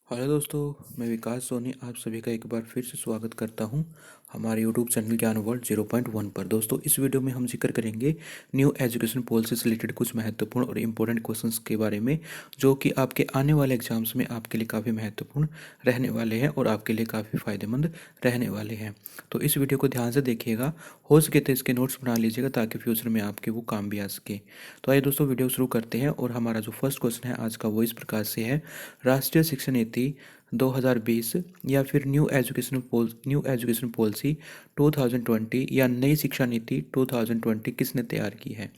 Hello दोस्तों, मैं विकास सोनी आप सभी का एक बार फिर से स्वागत करता हूं हमारे यूट्यूब चैनल ज्ञान वर्ल्ड 0.1 पर। दोस्तों, इस वीडियो में हम जिक्र करेंगे न्यू एजुकेशन पॉलिसी से रिलेटेड कुछ महत्वपूर्ण और इम्पोर्टेंट क्वेश्चंस के बारे में, जो कि आपके आने वाले एग्जाम्स में आपके लिए काफ़ी महत्वपूर्ण रहने वाले हैं और आपके लिए काफ़ी फ़ायदेमंद रहने वाले हैं। तो इस वीडियो को ध्यान से देखिएगा, हो सके तो इसके नोट्स बना लीजिएगा ताकि फ्यूचर में आपके वो काम भी आ सके। तो आइए दोस्तों, वीडियो शुरू करते हैं और हमारा जो फर्स्ट क्वेश्चन है आज का वो इस प्रकार से है। राष्ट्रीय शिक्षा नीति 2020 या फिर न्यू एजुकेशन पॉलिसी 2020 या नई शिक्षा नीति 2020 किसने तैयार की है?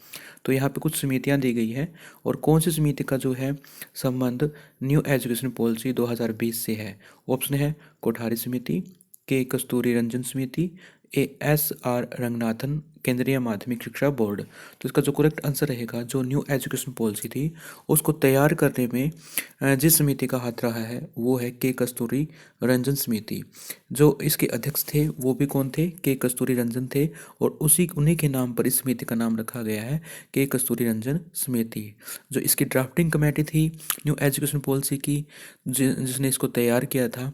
तो यहाँ पे कुछ समितियाँ दी गई हैं और कौन सी समिति का जो है संबंध न्यू एजुकेशन पॉलिसी 2020 से है। ऑप्शन है कोठारी समिति, के कस्तूरी रंजन समिति, ASR रंगनाथन केंद्रीय माध्यमिक शिक्षा बोर्ड। तो इसका जो करेक्ट आंसर रहेगा, जो न्यू एजुकेशन पॉलिसी थी उसको तैयार करने में जिस समिति का हाथ रहा है वो है के कस्तूरी रंजन समिति। जो इसके अध्यक्ष थे वो भी कौन थे? के कस्तूरी रंजन थे। और उन्हीं के नाम पर इस समिति का नाम रखा गया है, के कस्तूरी रंजन समिति। जो इसकी ड्राफ्टिंग कमेटी थी न्यू एजुकेशन पॉलिसी की, जिसने इसको तैयार किया था,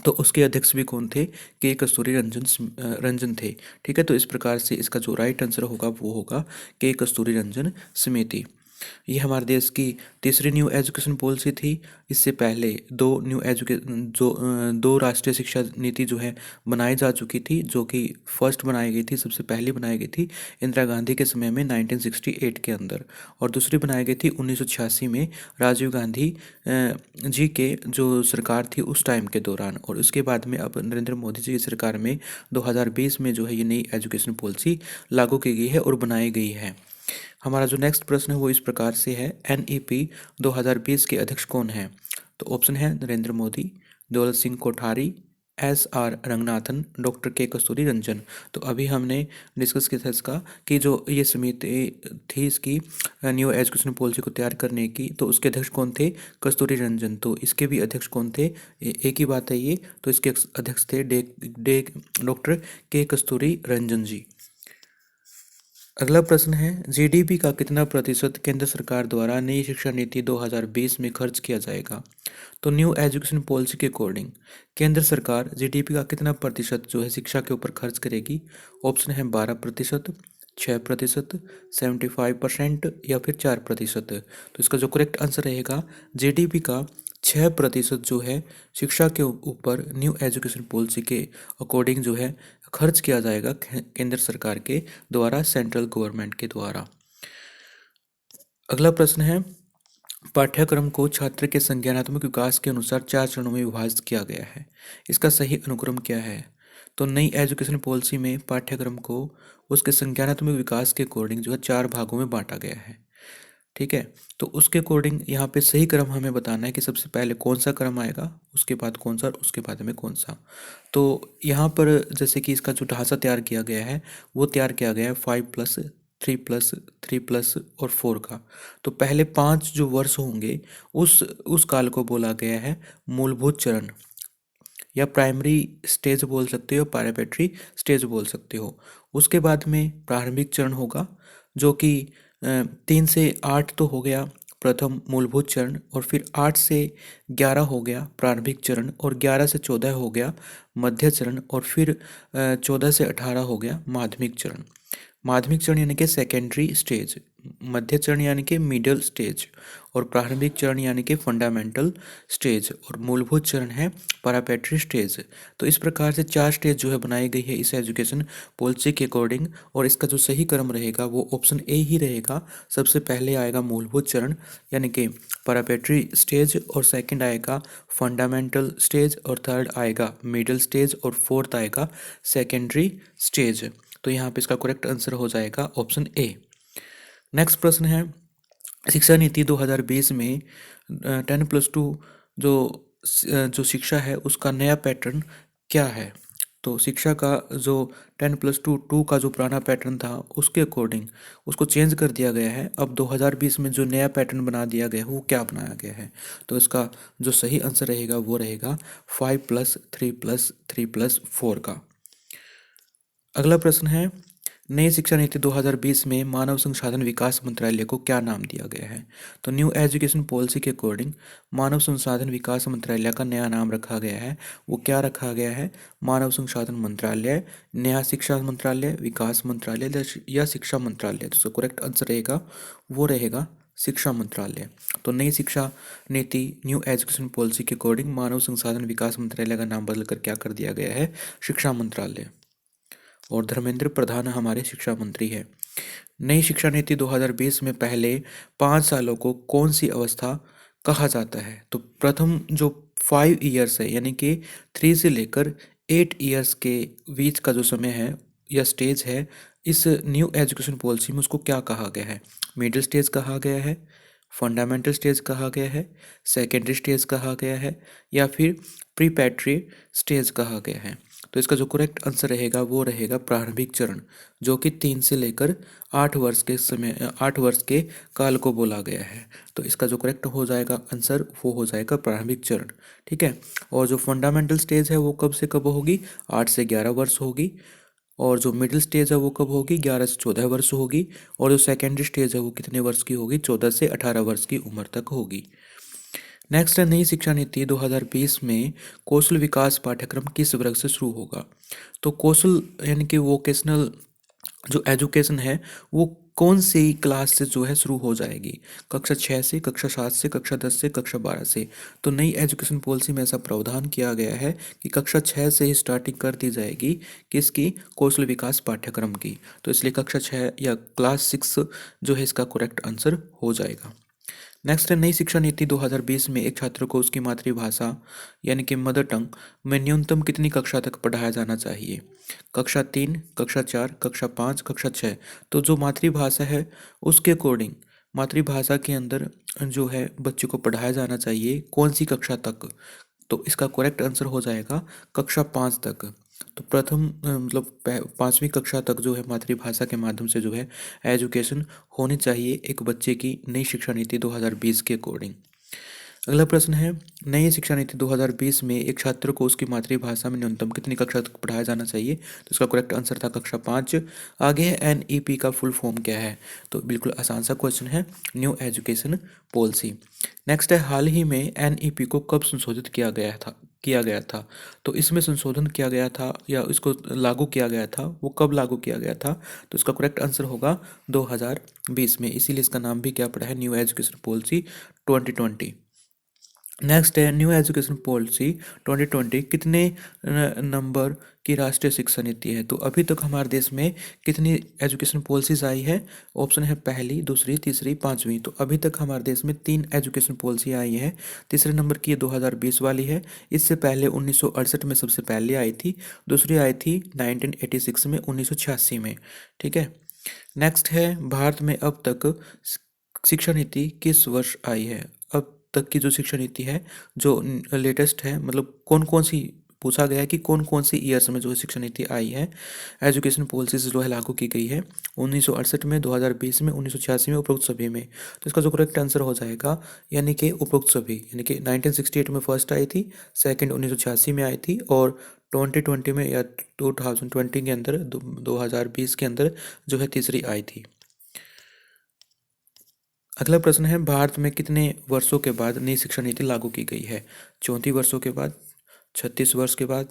तो उसके अध्यक्ष भी कौन थे? के कस्तूरी रंजन थे। ठीक है, तो इस प्रकार से इसका जो राइट आंसर होगा वो होगा के कस्तूरी रंजन समिति। ये हमारे देश की तीसरी न्यू एजुकेशन पॉलिसी थी। इससे पहले दो राष्ट्रीय शिक्षा नीति जो है बनाई जा चुकी थी, जो कि फर्स्ट बनाई गई थी, सबसे पहले बनाई गई थी इंदिरा गांधी के समय में 1968 के अंदर, और दूसरी बनाई गई थी 1986 में राजीव गांधी जी के जो सरकार थी उस टाइम के दौरान। और उसके बाद में अब नरेंद्र मोदी जी की सरकार में 2020 में जो है ये नई एजुकेशन पॉलिसी लागू की गई है और बनाई गई है। हमारा जो नेक्स्ट प्रश्न है वो इस प्रकार से है, NEP 2020 के अध्यक्ष कौन है? तो ऑप्शन है नरेंद्र मोदी, दौलत सिंह कोठारी, SR रंगनाथन, डॉक्टर के कस्तूरी रंजन। तो अभी हमने डिस्कस किया था इसका कि जो ये समिति थी इसकी न्यू एजुकेशन पॉलिसी को तैयार करने की, तो उसके अध्यक्ष कौन थे? कस्तूरी रंजन। तो इसके भी अध्यक्ष कौन थे? एक ही बात है ये, तो इसके अध्यक्ष थे डॉक्टर के कस्तूरी रंजन जी। अगला प्रश्न है, GDP का कितना प्रतिशत केंद्र सरकार द्वारा नई शिक्षा नीति 2020 में खर्च किया जाएगा? तो न्यू एजुकेशन पॉलिसी के अकॉर्डिंग केंद्र सरकार GDP का कितना प्रतिशत जो है शिक्षा के ऊपर खर्च करेगी? ऑप्शन है 12%, 6%, 75% या फिर 4%। तो इसका जो करेक्ट आंसर रहेगा, GDP का 6% जो है शिक्षा के ऊपर न्यू एजुकेशन पॉलिसी के अकॉर्डिंग जो है खर्च किया जाएगा केंद्र सरकार के द्वारा, सेंट्रल गवर्नमेंट के द्वारा। अगला प्रश्न है, पाठ्यक्रम को छात्र के संज्ञानात्मक विकास के अनुसार 4 चरणों में विभाजित किया गया है। इसका सही अनुक्रम क्या है? तो नई एजुकेशन पॉलिसी में पाठ्यक्रम को उसके संज्ञानात्मक विकास के अकॉर्डिंग जो है 4 भागों में बांटा गया है। ठीक है, तो उसके अकॉर्डिंग यहाँ पे सही क्रम हमें बताना है कि सबसे पहले कौन सा क्रम आएगा, उसके बाद कौन सा और उसके बाद में कौन सा। तो यहाँ पर जैसे कि इसका जो ढांचा तैयार किया गया है वो तैयार किया गया है 5+3+3+ और 4 का। तो पहले 5 जो वर्ष होंगे उस काल को बोला गया है मूलभूत चरण, या प्राइमरी स्टेज बोल सकते हो, पैरापेट्री स्टेज बोल सकते हो। उसके बाद में प्रारंभिक चरण होगा, जो कि 3 से 8 तो हो गया प्रथम मूलभूत चरण, और फिर 8 से 11 हो गया प्रारंभिक चरण, और 11 से 14 हो गया मध्य चरण, और फिर 14 से 18 हो गया माध्यमिक चरण। माध्यमिक चरण यानी कि सेकेंडरी स्टेज, मध्य चरण यानी कि मिडिल स्टेज, और प्रारंभिक चरण यानी कि फंडामेंटल स्टेज, और मूलभूत चरण है पैरापेट्री स्टेज। तो इस प्रकार से 4 स्टेज जो है बनाई गई है इस एजुकेशन पॉलिसी के अकॉर्डिंग, और इसका जो सही क्रम रहेगा वो ऑप्शन ए ही रहेगा। सबसे पहले आएगा मूलभूत चरण यानी कि पैरापेट्री स्टेज, और सेकंड आएगा फंडामेंटल स्टेज, और थर्ड आएगा मिडिल स्टेज, और फोर्थ आएगा सेकेंडरी स्टेज। तो यहाँ पे इसका करेक्ट आंसर हो जाएगा ऑप्शन ए। नेक्स्ट प्रश्न है, शिक्षा नीति 2020 में 10+2 जो जो शिक्षा है उसका नया पैटर्न क्या है? तो शिक्षा का जो 10+2 का जो पुराना पैटर्न था उसके अकॉर्डिंग उसको चेंज कर दिया गया है। अब 2020 में जो नया पैटर्न बना दिया गया है वो क्या बनाया गया है? तो इसका जो सही आंसर रहेगा वो रहेगा 5+3+3+4 का। अगला प्रश्न है, नई शिक्षा नीति 2020 में मानव संसाधन विकास मंत्रालय को क्या नाम दिया गया है? तो न्यू एजुकेशन पॉलिसी के अकॉर्डिंग मानव संसाधन विकास मंत्रालय का नया नाम रखा गया है। वो क्या रखा गया है? मानव संसाधन मंत्रालय, नया शिक्षा मंत्रालय, विकास मंत्रालय या शिक्षा मंत्रालय। तो करेक्ट आंसर रहेगा वो रहेगा शिक्षा मंत्रालय। तो नई शिक्षा नीति न्यू एजुकेशन पॉलिसी के अकॉर्डिंग मानव संसाधन विकास मंत्रालय का नाम बदलकर क्या कर दिया गया है? शिक्षा मंत्रालय। और धर्मेंद्र प्रधान हमारे शिक्षा मंत्री है। नई शिक्षा नीति 2020 में पहले 5 सालों को कौन सी अवस्था कहा जाता है? तो प्रथम जो 5 ईयर्स है यानी कि 3 से लेकर 8 ईयर्स के बीच का जो समय है या स्टेज है, इस न्यू एजुकेशन पॉलिसी में उसको क्या कहा गया है? मिडिल स्टेज कहा गया है, फंडामेंटल स्टेज कहा गया है, सेकेंडरी स्टेज कहा गया है या फिर प्रीपैट्री स्टेज कहा गया है? तो इसका जो करेक्ट आंसर रहेगा वो रहेगा प्रारंभिक चरण, जो कि 3 से लेकर 8 वर्ष के समय 8 वर्ष के काल को बोला गया है। तो इसका जो करेक्ट हो जाएगा आंसर वो हो जाएगा प्रारंभिक चरण। ठीक है। और जो फंडामेंटल स्टेज है वो कब से कब होगी? 8 से 11 वर्ष होगी। और जो मिडिल स्टेज है वो कब होगी? 11 से 14 वर्ष होगी। और जो सेकेंडरी स्टेज है वो कितने वर्ष की होगी? 14 से 18 वर्ष की उम्र तक होगी। नेक्स्ट है, नई शिक्षा नीति 2020 में कौशल विकास पाठ्यक्रम किस वर्ग से शुरू होगा? तो कौशल यानी कि वोकेशनल जो एजुकेशन है वो कौन सी क्लास से जो है शुरू हो जाएगी? कक्षा 6 से, कक्षा 7 से, कक्षा 10 से, कक्षा 12 से। तो नई एजुकेशन पॉलिसी में ऐसा प्रावधान किया गया है कि कक्षा 6 से ही स्टार्टिंग कर दी जाएगी किसकी? कौशल विकास पाठ्यक्रम की। तो इसलिए कक्षा 6 या क्लास 6 जो है इसका करेक्ट आंसर हो जाएगा। नेक्स्ट है, नई शिक्षा नीति 2020 में एक छात्र को उसकी मातृभाषा यानी कि मदर टंग में न्यूनतम कितनी कक्षा तक पढ़ाया जाना चाहिए? कक्षा 3, कक्षा 4, कक्षा 5, कक्षा 6। तो जो मातृभाषा है उसके अकॉर्डिंग मातृभाषा के अंदर जो है बच्चे को पढ़ाया जाना चाहिए कौन सी कक्षा तक? तो इसका करेक्ट आंसर हो जाएगा कक्षा 5 तक। तो प्रथम मतलब 5वीं कक्षा तक जो है मातृभाषा के माध्यम से जो है एजुकेशन होनी चाहिए एक बच्चे की नई शिक्षा नीति 2020 के अकॉर्डिंग। अगला प्रश्न है, नई शिक्षा नीति 2020 में एक छात्र को उसकी मातृभाषा में न्यूनतम कितनी कक्षा तक पढ़ाया जाना चाहिए? तो इसका करेक्ट आंसर था कक्षा 5। आगे है, एनईपी का फुल फॉर्म क्या है? तो बिल्कुल आसान सा क्वेश्चन है, न्यू एजुकेशन पॉलिसी। नेक्स्ट है, हाल ही में एनईपी को कब संशोधित किया गया था? तो इसमें संशोधन किया गया था या इसको लागू किया गया था, वो कब लागू किया गया था? तो इसका करेक्ट आंसर होगा 2020 में, इसीलिए इसका नाम भी क्या पड़ा है? New education policy 2020। नेक्स्ट है, न्यू एजुकेशन पॉलिसी 2020 कितने नंबर की राष्ट्रीय शिक्षा नीति है? तो अभी तक हमारे देश में कितनी एजुकेशन पॉलिसीज आई है? ऑप्शन है पहली, दूसरी, तीसरी, पांचवी। तो अभी तक हमारे देश में 3 एजुकेशन पॉलिसी आई है। तीसरे नंबर की ये 2020 वाली है। इससे पहले 1968 में सबसे पहले आई थी। दूसरी आई थी 1986 में, 1986 में। ठीक है। नेक्स्ट है, भारत में अब तक शिक्षा नीति किस वर्ष आई है? अब तक की जो शिक्षा नीति है जो लेटेस्ट है, मतलब कौन कौन सी, पूछा गया है कि कौन कौन सी ईयर्स में जो है शिक्षा नीति आई है, एजुकेशन पॉलिसीज जो है लागू की गई है? 1968 में, 2020 में, 1986 में, उपरोक्त सभी में। तो इसका जो करेक्ट आंसर हो जाएगा यानी कि उपरोक्त सभी, यानी कि 1968 में फर्स्ट आई थी, सेकंड 1986 में आई थी और 2020 में या 2020 के अंदर 2020 के अंदर जो है तीसरी आई थी। अगला प्रश्न है, भारत में कितने वर्षों के बाद नई शिक्षा नीति लागू की गई है? 34 वर्षों के बाद, 36 वर्ष के बाद,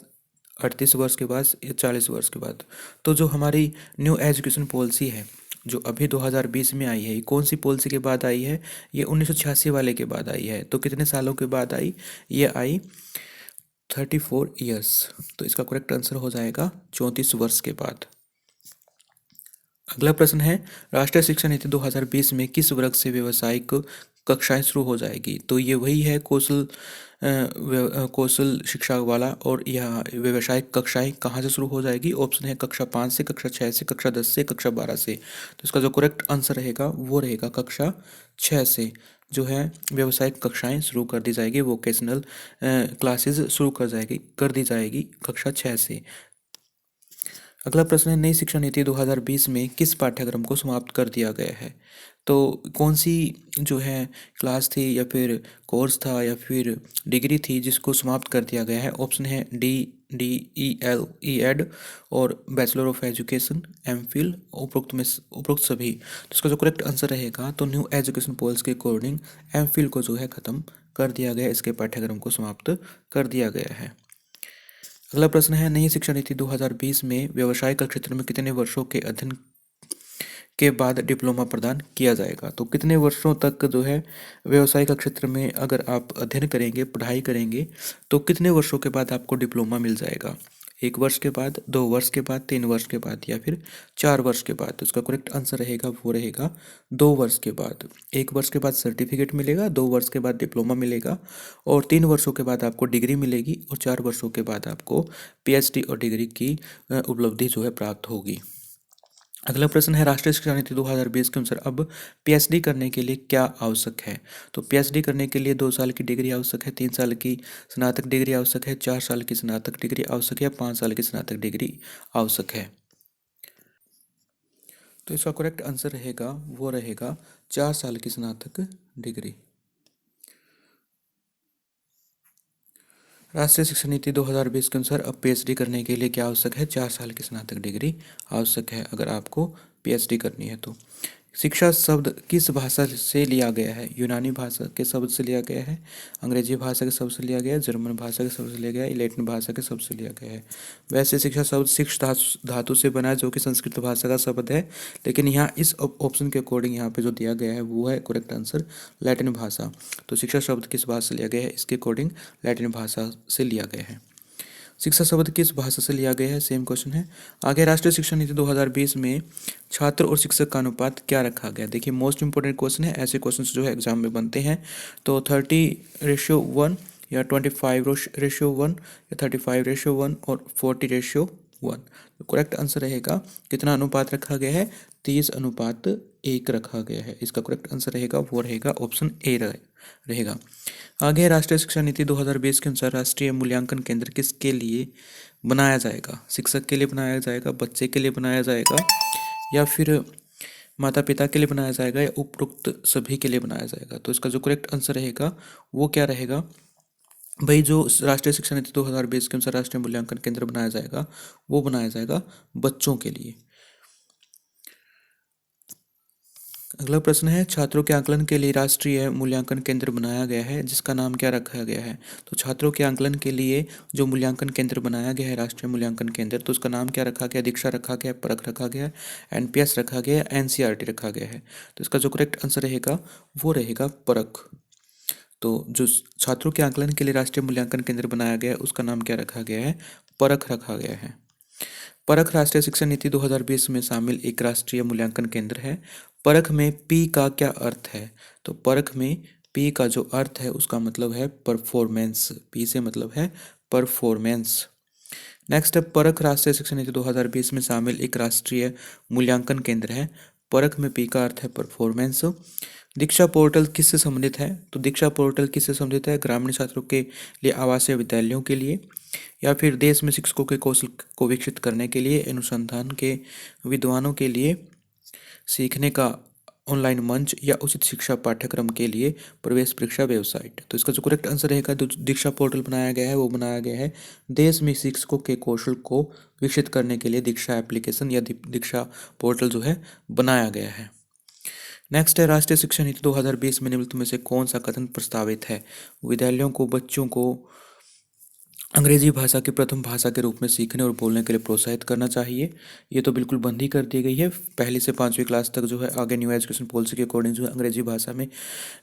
38 वर्ष के बाद या 40 वर्ष के बाद? तो जो हमारी न्यू एजुकेशन पॉलिसी है जो अभी 2020 में आई है, ये कौन सी पॉलिसी के बाद आई है? ये 1986 वाले के बाद आई है। तो कितने सालों के बाद आई? ये आई 34 ईयर्स। तो इसका करेक्ट आंसर हो जाएगा 34 वर्ष के बाद। अगला प्रश्न है, राष्ट्रीय शिक्षा नीति 2020 में किस वर्ग से व्यावसायिक कक्षाएं शुरू हो जाएगी? तो ये वही है कौशल शिक्षा वाला। और यह व्यावसायिक कक्षाएं कहाँ से शुरू हो जाएगी? ऑप्शन है कक्षा 5 से, कक्षा 6 से, कक्षा 10 से, कक्षा 12 से। तो इसका जो करेक्ट आंसर रहेगा वो रहेगा कक्षा 6 से जो है व्यावसायिक कक्षाएं शुरू कर दी जाएगी, वोकेशनल क्लासेस शुरू कर दी जाएगी कक्षा 6 से। अगला प्रश्न है, नई शिक्षा नीति 2020 में किस पाठ्यक्रम को समाप्त कर दिया गया है? तो कौन सी जो है क्लास थी या फिर कोर्स था या फिर डिग्री थी जिसको समाप्त कर दिया गया है? ऑप्शन है डी, DEL और बैचलर ऑफ एजुकेशन, एमफिल, उपरोक्त सभी। तो इसका जो करेक्ट आंसर रहेगा, तो न्यू एजुकेशन पॉलिसी के अकॉर्डिंग एमफिल को जो है ख़त्म कर दिया गया, इसके पाठ्यक्रम को समाप्त कर दिया गया है। अगला प्रश्न है, नई शिक्षा नीति 2020 में व्यवसाय का क्षेत्र में कितने वर्षों के अध्ययन के बाद डिप्लोमा प्रदान किया जाएगा। तो कितने वर्षों तक जो है व्यवसाय का क्षेत्र में अगर आप अध्ययन करेंगे, पढ़ाई करेंगे, तो कितने वर्षों के बाद आपको डिप्लोमा मिल जाएगा। 1 वर्ष के बाद, 2 वर्ष के बाद, 3 वर्ष के बाद या फिर 4 वर्ष के बाद। तो इसका करेक्ट आंसर रहेगा, वो रहेगा 2 वर्ष के बाद। 1 वर्ष के बाद सर्टिफिकेट मिलेगा, 2 वर्ष के बाद डिप्लोमा मिलेगा और 3 वर्षों के बाद आपको डिग्री मिलेगी और 4 वर्षों के बाद आपको PhD और डिग्री की उपलब्धि जो है प्राप्त होगी। अगला प्रश्न है, राष्ट्रीय शिक्षा नीति 2020 के अनुसार अब PhD करने के लिए क्या आवश्यक है। तो PhD करने के लिए 2 साल की डिग्री आवश्यक है, 3 साल की स्नातक डिग्री आवश्यक है, 4 साल की स्नातक डिग्री आवश्यक है या 5 साल की स्नातक डिग्री आवश्यक है। तो इसका करेक्ट आंसर रहेगा, वो रहेगा 4 साल की स्नातक डिग्री। राष्ट्रीय शिक्षा नीति 2020 के अनुसार अब PhD करने के लिए क्या आवश्यक है, 4 साल की स्नातक डिग्री आवश्यक है अगर आपको PhD करनी है तो। शिक्षा शब्द किस भाषा से लिया गया है। यूनानी भाषा के शब्द से लिया गया है, अंग्रेजी भाषा के शब्द से लिया गया है, जर्मन भाषा के शब्द से लिया गया है, लैटिन भाषा के शब्द से लिया गया है। वैसे शिक्षा शब्द शिक्ष धातु से बना है, जो कि संस्कृत भाषा का शब्द है, लेकिन यहाँ इस ऑप्शन के अकॉर्डिंग यहाँ पे जो दिया गया है वो है करेक्ट आंसर लैटिन भाषा। तो शिक्षा शब्द किस भाषा से लिया गया है, इसके अकॉर्डिंग लैटिन भाषा से लिया गया है। शिक्षा शब्द किस भाषा से लिया गया है, सेम क्वेश्चन है। आगे, राष्ट्रीय शिक्षा नीति 2020 में छात्र और शिक्षक का अनुपात क्या रखा गया। देखिए, मोस्ट इंपॉर्टेंट क्वेश्चन है, ऐसे क्वेश्चन जो है एग्जाम में बनते हैं। तो 30:1 या 25:1 या 35:1 और 40:1। तो करेक्ट आंसर रहेगा, कितना अनुपात रखा गया है, 30:1 रखा गया है। इसका करेक्ट आंसर रहेगा, वो रहेगा ऑप्शन ए रहेगा। आगे, राष्ट्रीय शिक्षा नीति 2020 के अनुसार राष्ट्रीय मूल्यांकन केंद्र किसके लिए बनाया जाएगा। शिक्षक के लिए बनाया जाएगा, बच्चे के लिए बनाया जाएगा या फिर माता पिता के लिए बनाया जाएगा या उपरोक्त सभी के लिए बनाया जाएगा। तो इसका जो करेक्ट आंसर रहेगा वो क्या रहेगा भाई, जो राष्ट्रीय शिक्षा नीति 2020 के अनुसार राष्ट्रीय मूल्यांकन केंद्र बनाया जाएगा वो बनाया जाएगा बच्चों के लिए। अगला प्रश्न है, छात्रों के आकलन के लिए राष्ट्रीय मूल्यांकन केंद्र बनाया गया है, जिसका नाम क्या रखा गया है। तो छात्रों के आकलन के लिए जो मूल्यांकन केंद्र बनाया गया है, राष्ट्रीय मूल्यांकन केंद्र, तो उसका नाम क्या रखा गया, दीक्षा रखा गया, परख रखा गया, NPS रखा गया, NCERT रखा गया है। तो इसका जो करेक्ट आंसर रहेगा वो रहेगा परख। तो जो छात्रों के आकलन के लिए राष्ट्रीय मूल्यांकन केंद्र बनाया गया है उसका नाम क्या रखा गया है, परख रखा गया है। परख राष्ट्रीय शिक्षा नीति 2020 में शामिल एक राष्ट्रीय मूल्यांकन केंद्र है। परख में पी का क्या अर्थ है। तो परख में पी का जो अर्थ है उसका मतलब है परफॉर्मेंस। पी से मतलब है परफॉर्मेंस। नेक्स्ट है, परख राष्ट्रीय शिक्षा नीति 2020 में शामिल एक राष्ट्रीय मूल्यांकन केंद्र है। परख में पी का अर्थ है परफॉर्मेंस। दीक्षा पोर्टल किससे संबंधित है। तो दीक्षा पोर्टल किससे संबंधित है, ग्रामीण छात्रों के लिए आवासीय विद्यालयों के लिए या फिर देश में शिक्षकों के कौशल को विकसित करने के लिए, अनुसंधान के विद्वानों के लिए, सीखने का ऑनलाइन मंच या उचित शिक्षा पाठ्यक्रम के लिए प्रवेश परीक्षा वेबसाइट। तो इसका जो करेक्ट आंसर रहेगा, जो दीक्षा पोर्टल बनाया गया है वो बनाया गया है देश में शिक्षकों के कौशल को विकसित करने के लिए दीक्षा एप्लीकेशन या दीक्षा पोर्टल जो है बनाया गया है। नेक्स्ट है, राष्ट्रीय शिक्षा नीति 2020 में निम्नलिखित में से कौन सा कथन प्रस्तावित है। विद्यालयों को बच्चों को अंग्रेजी भाषा की प्रथम भाषा के रूप में सीखने और बोलने के लिए प्रोत्साहित करना चाहिए। ये तो बिल्कुल बंद ही कर दी गई है। पहली से 5वीं क्लास तक जो है आगे न्यू एजुकेशन पॉलिसी के अकॉर्डिंग जो है अंग्रेजी भाषा में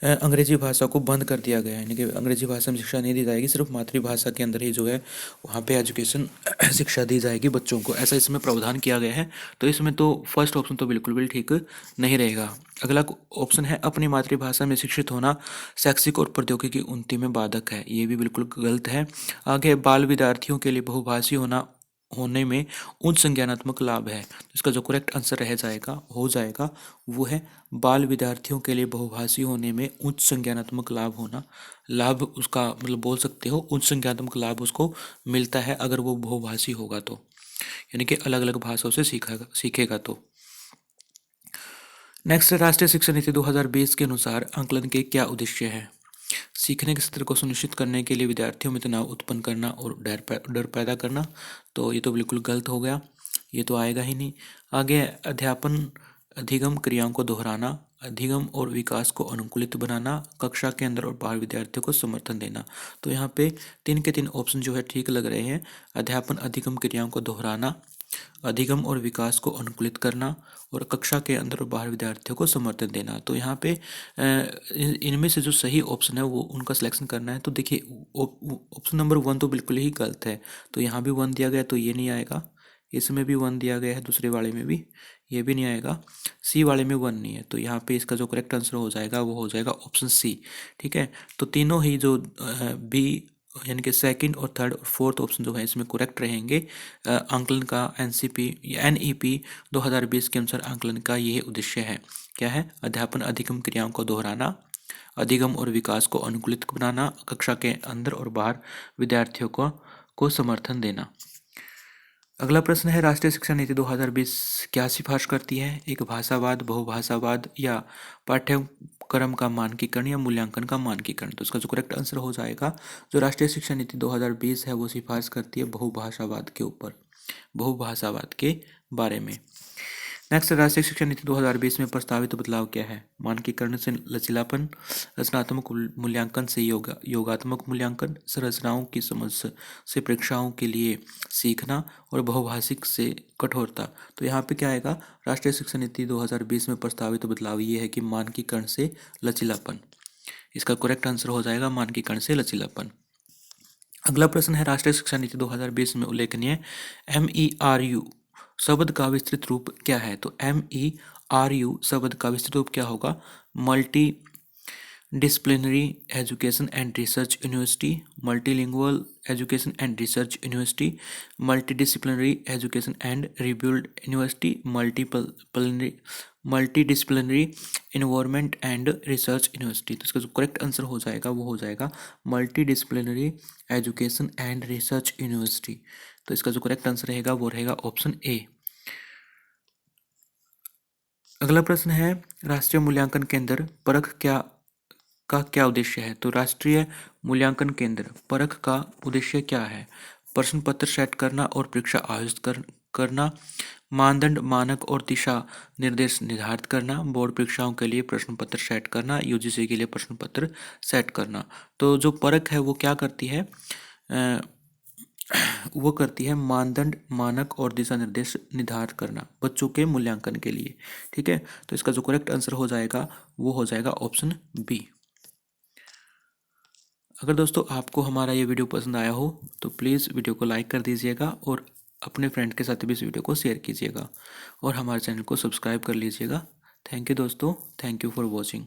अंग्रेजी भाषा को बंद कर दिया गया है, यानी कि अंग्रेजी भाषा में शिक्षा नहीं दी जाएगी, सिर्फ मातृभाषा के अंदर ही जो है वहाँ पे एजुकेशन शिक्षा दी जाएगी बच्चों को, ऐसा इसमें प्रावधान किया गया है। तो इसमें तो फर्स्ट ऑप्शन तो बिल्कुल भी ठीक नहीं रहेगा। अगला ऑप्शन है, अपनी मातृभाषा में शिक्षित होना शैक्षिक और प्रौद्योगिकी उन्नति में बाधक है। ये भी बिल्कुल गलत है। आगे, बाल विद्यार्थियों के लिए बहुभाषी होने में उच्च संज्ञानात्मक लाभ है। तो इसका जो करेक्ट आंसर रह जाएगा हो जाएगा वो है बाल विद्यार्थियों के लिए बहुभाषी होने में उच्च संज्ञानात्मक लाभ होना। लाभ उसका मतलब बोल सकते हो, उच्च संज्ञानात्मक लाभ उसको मिलता है अगर वो बहुभाषी होगा तो, यानी कि अलग अलग भाषाओं से सीखेगा तो। नेक्स्ट, राष्ट्रीय शिक्षा नीति 2020 के अनुसार आकलन के क्या उद्देश्य है। सीखने के सत्र को सुनिश्चित करने के लिए विद्यार्थियों में तनाव उत्पन्न करना और डर पैदा करना। तो ये तो बिल्कुल गलत हो गया, ये तो आएगा ही नहीं। आगे है अध्यापन अधिगम क्रियाओं को दोहराना, अधिगम और विकास को अनुकूलित बनाना, कक्षा के अंदर और बाहर विद्यार्थियों को समर्थन देना। तो यहाँ पे 3 के 3 ऑप्शन जो है ठीक लग रहे हैं। अध्यापन अधिगम क्रियाओं को दोहराना, अधिगम और विकास को अनुकूलित करना और कक्षा के अंदर और बाहर विद्यार्थियों को समर्थन देना। तो यहाँ पे इनमें से जो सही ऑप्शन है वो उनका सिलेक्शन करना है। तो देखिए ऑप्शन नंबर 1 तो बिल्कुल ही गलत है, तो यहाँ भी 1 दिया गया तो ये नहीं आएगा, इसमें भी 1 दिया गया है, दूसरे वाले में भी, ये भी नहीं आएगा, सी वाले में 1 नहीं है। तो यहाँ पे इसका जो करेक्ट आंसर हो जाएगा वो हो जाएगा ऑप्शन सी। ठीक है, तो तीनों ही जो बी यानी कि सेकंड और थर्ड और फोर्थ ऑप्शन जो है इसमें करेक्ट रहेंगे। आंकलन का NEP 2020 के अनुसार आंकलन का ये उद्देश्य है, क्या है? अध्यापन अधिगम क्रियाओं को दोहराना, अधिगम और विकास को अनुकूलित बनाना, कक्षा के अंदर और बाहर विद्यार्थियों को समर्थन देना। अगला प्रश्न है राष्ट्रीय शिक्षा नीति 2020 क्या सिफारिश करती है? एक भाषावाद, बहुभाषावाद या पाठ्यक्रम का मानकीकरण या मूल्यांकन का मानकीकरण। तो इसका जो करेक्ट आंसर हो जाएगा, जो राष्ट्रीय शिक्षा नीति 2020 है वो सिफारिश करती है बहुभाषावाद के ऊपर, बहुभाषावाद के बारे में। नेक्स्ट, राष्ट्रीय शिक्षा नीति 2020 में प्रस्तावित बदलाव क्या है? मानकीकरण से लचीलापन, रचनात्मक मूल्यांकन से योगात्मक मूल्यांकन, संरचनाओं की समझ से परीक्षाओं के लिए सीखना और बहुभाषिक से कठोरता। तो यहाँ पे क्या आएगा? राष्ट्रीय शिक्षा नीति 2020 में प्रस्तावित बदलाव ये है कि मानकीकरण से लचीलापन। इसका करेक्ट आंसर हो जाएगा मानकीकरण से लचीलापन। अगला प्रश्न है राष्ट्रीय शिक्षा नीति 2020 में उल्लेखनीय MERU शब्द का विस्तृत रूप क्या है? तो MERU शब्द का विस्तृत रूप क्या होगा? Multidisciplinary education and research university, multilingual education and research university, multidisciplinary education and rebuild university, multidisciplinary environment and research university. तो इसका जो करेक्ट आंसर हो जाएगा वो हो जाएगा multidisciplinary education and research university. तो इसका जो करेक्ट आंसर रहेगा वो रहेगा ऑप्शन ए। अगला प्रश्न है राष्ट्रीय मूल्यांकन केंद्र परख का क्या उद्देश्य है? तो राष्ट्रीय मूल्यांकन केंद्र परख का उद्देश्य क्या है? प्रश्न पत्र सेट करना और परीक्षा आयोजित करना, मानदंड मानक और दिशा निर्देश निर्धारित करना, बोर्ड परीक्षाओं के लिए प्रश्न पत्र सेट करना, UGC के लिए प्रश्न पत्र सेट करना। तो जो परख है वो क्या करती है? वो करती है मानदंड मानक और दिशा निर्देश निर्धारित करना बच्चों के मूल्यांकन के लिए। ठीक है, तो इसका जो करेक्ट आंसर हो जाएगा वो हो जाएगा ऑप्शन बी। अगर दोस्तों आपको हमारा ये वीडियो पसंद आया हो तो प्लीज़ वीडियो को लाइक कर दीजिएगा और अपने फ्रेंड के साथ भी इस वीडियो को शेयर कीजिएगा और हमारे चैनल को सब्सक्राइब कर लीजिएगा। थैंक यू दोस्तों, थैंक यू फॉर वॉचिंग।